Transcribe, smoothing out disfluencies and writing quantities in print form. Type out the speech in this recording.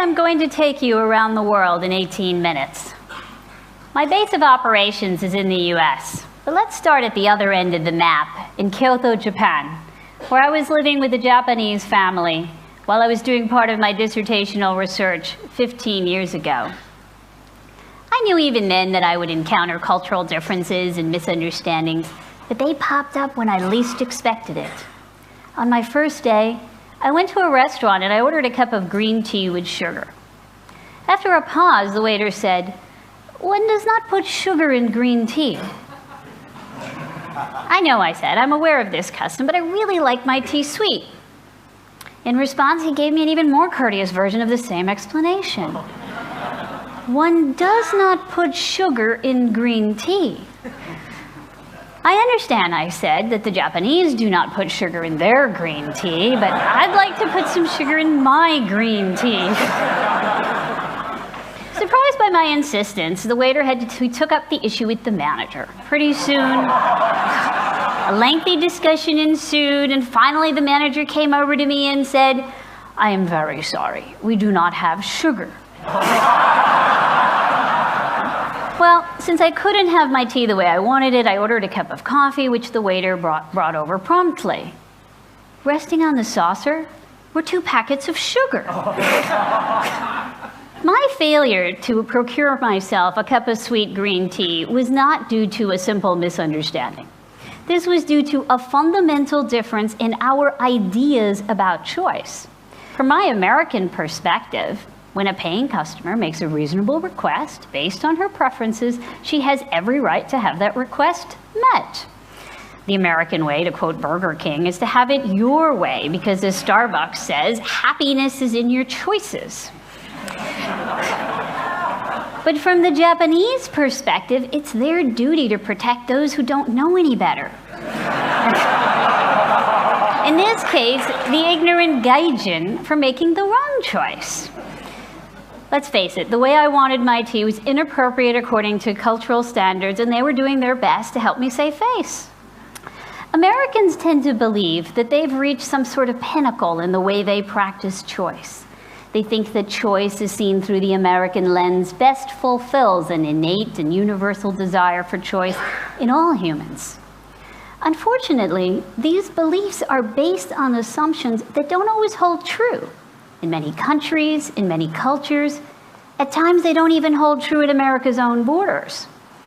I'm going to take you around the world in 18 minutes. My base of operations is in the US, but let's start at the other end of the map, in Kyoto, Japan, where I was living with a Japanese family while I was doing part of my dissertational research 15 years ago. I knew even then that I would encounter cultural differences and misunderstandings, but they popped up when I least expected it. On my first day, I went to a restaurant and I ordered a cup of green tea with sugar. After a pause, the waiter said, "One does not put sugar in green tea." "I know," I said. "I'm aware of this custom, but I really like my tea sweet." In response, he gave me an even more courteous version of the same explanation. "One does not put sugar in green tea." "I understand," I said, "that the Japanese do not put sugar in their green tea, but I'd like to put some sugar in my green tea." Surprised by my insistence, the waiter took up the issue with the manager. Pretty soon, a lengthy discussion ensued, and finally the manager came over to me and said, "I am very sorry, we do not have sugar." Well, since I couldn't have my tea the way I wanted it, I ordered a cup of coffee, which the waiter brought over promptly. Resting on the saucer were 2 packets of sugar. My failure to procure myself a cup of sweet green tea was not due to a simple misunderstanding. This was due to a fundamental difference in our ideas about choice. From my American perspective, when a paying customer makes a reasonable request based on her preferences, she has every right to have that request met. The American way, to quote Burger King, is to have it your way, because as Starbucks says, happiness is in your choices. But from the Japanese perspective, it's their duty to protect those who don't know any better. In this case, the ignorant gaijin for making the wrong choice. Let's face it, the way I wanted my tea was inappropriate according to cultural standards, and they were doing their best to help me save face. Americans tend to believe that they've reached some sort of pinnacle in the way they practice choice. They think that choice is seen through the American lens best fulfills an innate and universal desire for choice in all humans. Unfortunately, these beliefs are based on assumptions that don't always hold true. In many countries, in many cultures, at times they don't even hold true at America's own borders.